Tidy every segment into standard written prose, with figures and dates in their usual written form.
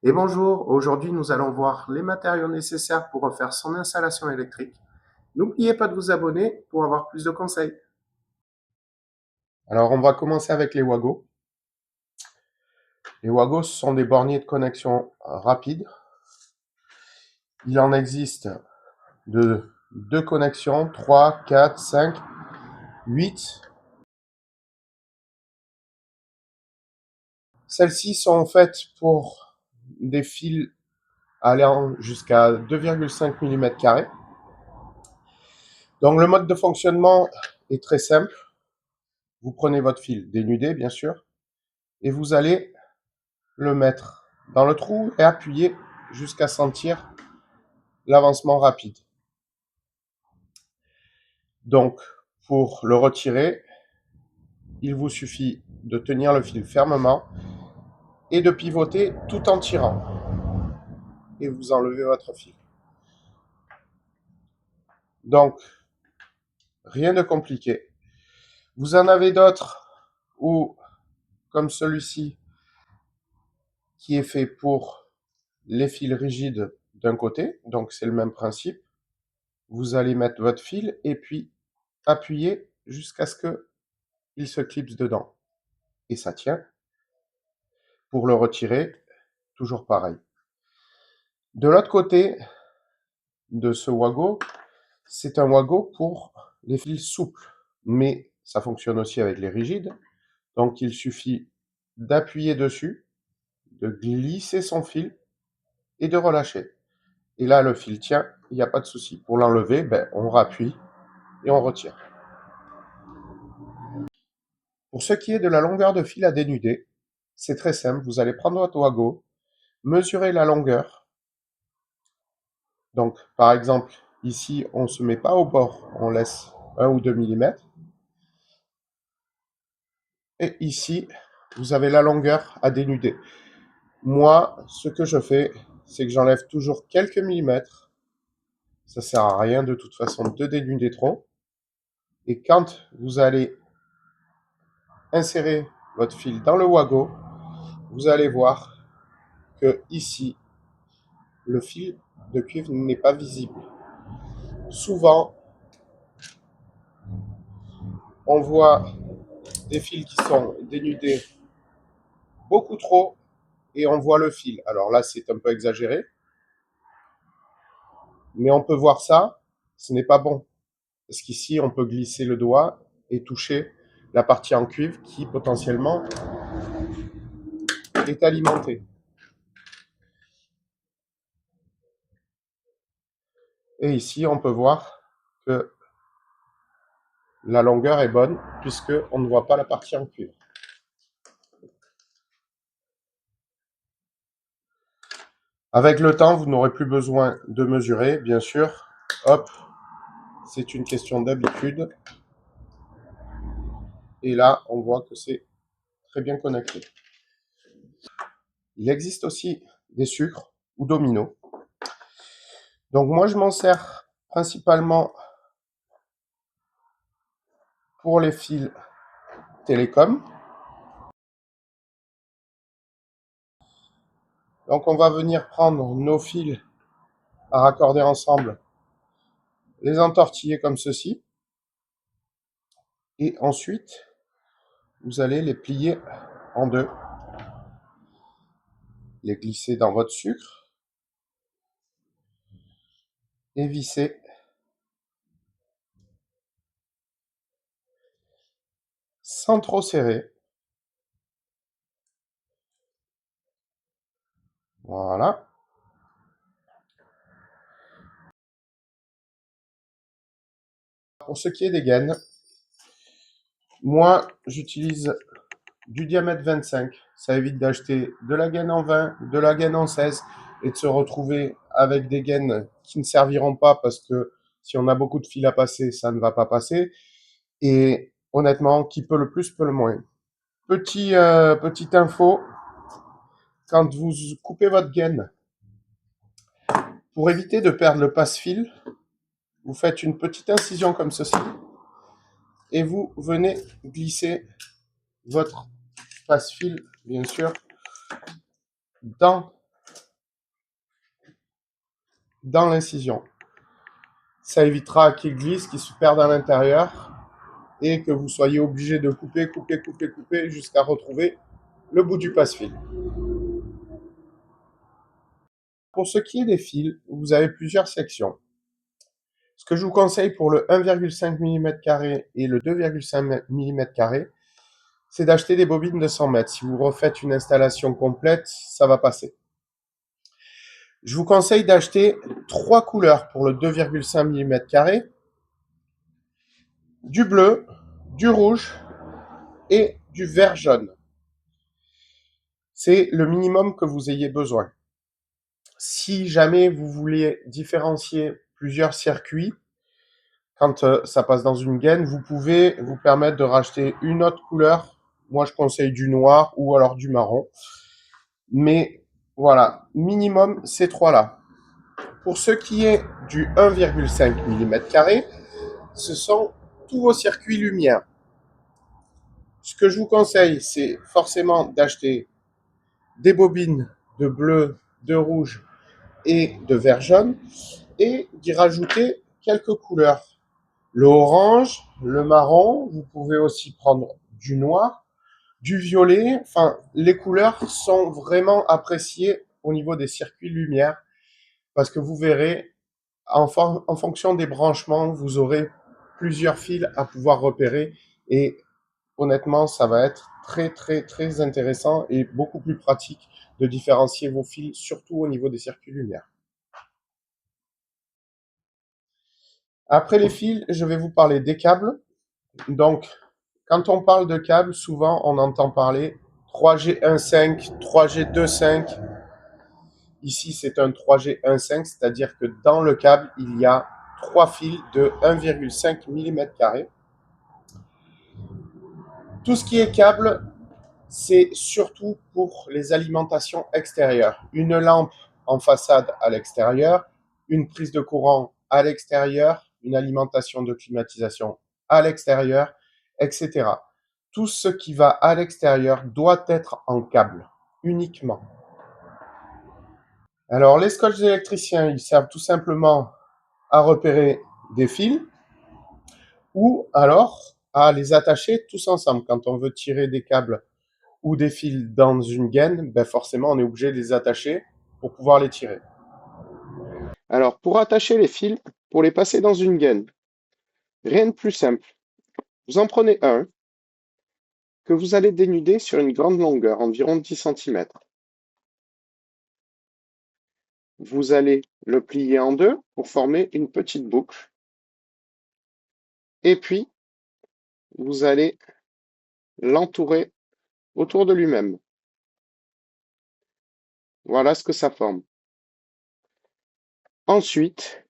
Et bonjour, aujourd'hui nous allons voir les matériaux nécessaires pour refaire son installation électrique. N'oubliez pas de vous abonner pour avoir plus de conseils. Alors on va commencer avec les Wago. Les Wago ce sont des borniers de connexion rapides. Il en existe de 2 connexions, 3, 4, 5, 8. Celles-ci sont faites pour des fils allant jusqu'à 2,5 mm². Donc le mode de fonctionnement est très simple. Vous prenez votre fil dénudé, bien sûr, et vous allez le mettre dans le trou et appuyer jusqu'à sentir l'avancement rapide. Donc, pour le retirer, il vous suffit de tenir le fil fermement et de pivoter tout en tirant. Et vous enlevez votre fil. Donc, rien de compliqué. Vous en avez d'autres où, comme celui-ci, qui est fait pour les fils rigides d'un côté, donc c'est le même principe. Vous allez mettre votre fil et puis appuyer jusqu'à ce qu'il se clipse dedans. Et ça tient. Pour le retirer, toujours pareil. De l'autre côté de ce Wago, c'est un Wago pour les fils souples, mais ça fonctionne aussi avec les rigides. Donc il suffit d'appuyer dessus, de glisser son fil et de relâcher. Et là, le fil tient, il n'y a pas de souci. Pour l'enlever, on rappuie et on retire. Pour ce qui est de la longueur de fil à dénuder, c'est très simple. Vous allez prendre votre Wago, mesurer la longueur. Donc, par exemple, ici, on ne se met pas au bord, on laisse 1 ou 2 mm. Et ici, vous avez la longueur à dénuder. Moi, ce que je fais, c'est que j'enlève toujours quelques millimètres. Ça sert à rien de toute façon de dénuder trop. Et quand vous allez insérer votre fil dans le Wago, vous allez voir que ici, le fil de cuivre n'est pas visible. Souvent, on voit des fils qui sont dénudés beaucoup trop et on voit le fil. Alors là, c'est un peu exagéré, mais on peut voir ça, ce n'est pas bon. Parce qu'ici, on peut glisser le doigt et toucher la partie en cuivre qui, potentiellement, est alimentée. Et ici, on peut voir que la longueur est bonne, puisqu'on ne voit pas la partie en cuivre. Avec le temps, vous n'aurez plus besoin de mesurer, bien sûr. Hop, c'est une question d'habitude. Et là, on voit que c'est très bien connecté. Il existe aussi des sucres ou dominos. Donc moi, je m'en sers principalement pour les fils télécom. Donc on va venir prendre nos fils à raccorder ensemble, les entortiller comme ceci. Et ensuite, vous allez les plier en deux, les glisser dans votre sucre et visser sans trop serrer. Voilà. Pour ce qui est des gaines, moi j'utilise du diamètre 25. Ça évite d'acheter de la gaine en 20, de la gaine en 16 et de se retrouver avec des gaines qui ne serviront pas parce que si on a beaucoup de fil à passer, ça ne va pas passer. Et honnêtement, qui peut le plus peut le moins. Petite info, quand vous coupez votre gaine, pour éviter de perdre le passe-fil, vous faites une petite incision comme ceci et vous venez glisser votre passe-fil, bien sûr, dans dans l'incision. Ça évitera qu'il glisse, qu'il se perde à l'intérieur et que vous soyez obligé de couper jusqu'à retrouver le bout du passe-fil. Pour ce qui est des fils, vous avez plusieurs sections. Ce que je vous conseille pour le 1,5 mm et le 2,5 mm, c'est d'acheter des bobines de 100 mètres. Si vous refaites une installation complète, ça va passer. Je vous conseille d'acheter 3 couleurs pour le 2,5 mm, du bleu, du rouge et du vert jaune. C'est le minimum que vous ayez besoin. Si jamais vous voulez différencier plusieurs circuits, quand ça passe dans une gaine, vous pouvez vous permettre de racheter une autre couleur. Moi, je conseille du noir ou alors du marron. Mais voilà, minimum ces trois-là. Pour ce qui est du 1,5 mm, ce sont tous vos circuits lumière. Ce que je vous conseille, c'est forcément d'acheter des bobines de bleu, de rouge et de vert jaune et d'y rajouter quelques couleurs. Le orange, le marron, vous pouvez aussi prendre du noir, du violet. Enfin, les couleurs sont vraiment appréciées au niveau des circuits lumière parce que vous verrez, en fonction des branchements, vous aurez plusieurs fils à pouvoir repérer et honnêtement, ça va être très intéressant et beaucoup plus pratique de différencier vos fils, surtout au niveau des circuits lumière. Après les fils, je vais vous parler des câbles. Donc, quand on parle de câbles, souvent on entend parler 3G 1.5, 3G 2.5. Ici, c'est un 3G 1.5, c'est-à-dire que dans le câble, il y a 3 fils de 1,5 mm². Tout ce qui est câble, c'est surtout pour les alimentations extérieures. Une lampe en façade à l'extérieur, une prise de courant à l'extérieur, une alimentation de climatisation à l'extérieur, etc. Tout ce qui va à l'extérieur doit être en câble, uniquement. Alors, les scotches électriciens, ils servent tout simplement à repérer des fils ou alors à les attacher tous ensemble. Quand on veut tirer des câbles ou des fils dans une gaine, ben forcément, on est obligé de les attacher pour pouvoir les tirer. Alors, pour attacher les fils, pour les passer dans une gaine, rien de plus simple. Vous en prenez un que vous allez dénuder sur une grande longueur, environ 10 cm. Vous allez le plier en deux pour former une petite boucle. Et puis, vous allez l'entourer autour de lui-même. Voilà ce que ça forme. Ensuite,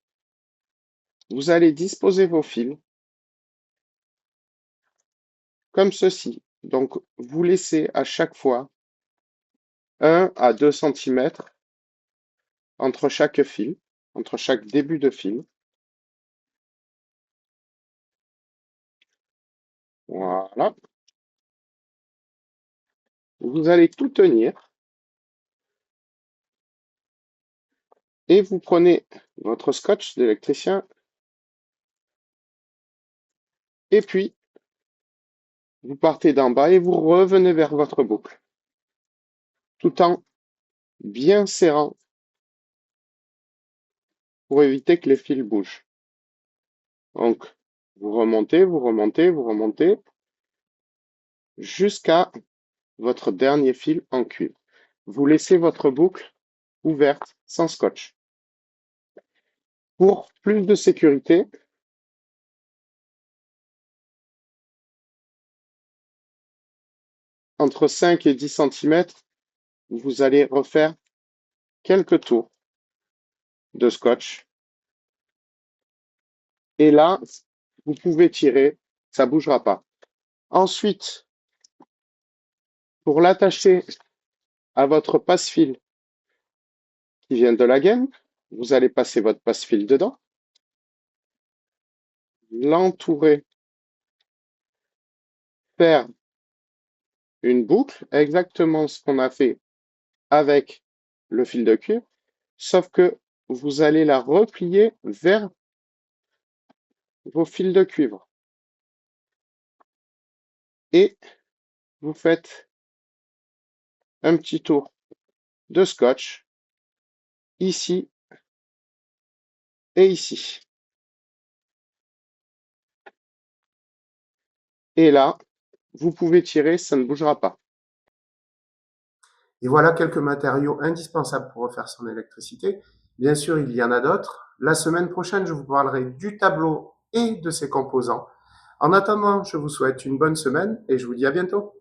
vous allez disposer vos fils comme ceci. Donc, vous laissez à chaque fois 1 à 2 cm entre chaque fil, entre chaque début de fil. Voilà. Vous allez tout tenir et vous prenez votre scotch d'électricien et puis vous partez d'en bas et vous revenez vers votre boucle tout en bien serrant pour éviter que les fils bougent. Donc, vous remontez, vous remontez, vous remontez jusqu'à votre dernier fil en cuivre. Vous laissez votre boucle ouverte sans scotch. Pour plus de sécurité, entre 5 et 10 cm, vous allez refaire quelques tours de scotch. Et là, vous pouvez tirer, ça ne bougera pas. Ensuite, pour l'attacher à votre passe-fil qui vient de la gaine, vous allez passer votre passe-fil dedans, l'entourer, faire une boucle, exactement ce qu'on a fait avec le fil de cuivre, sauf que vous allez la replier vers vos fils de cuivre. Et vous faites un petit tour de scotch ici et ici. Et là, vous pouvez tirer, ça ne bougera pas. Et voilà quelques matériaux indispensables pour refaire son électricité. Bien sûr, il y en a d'autres. La semaine prochaine, je vous parlerai du tableau et de ses composants. En attendant, je vous souhaite une bonne semaine et je vous dis à bientôt.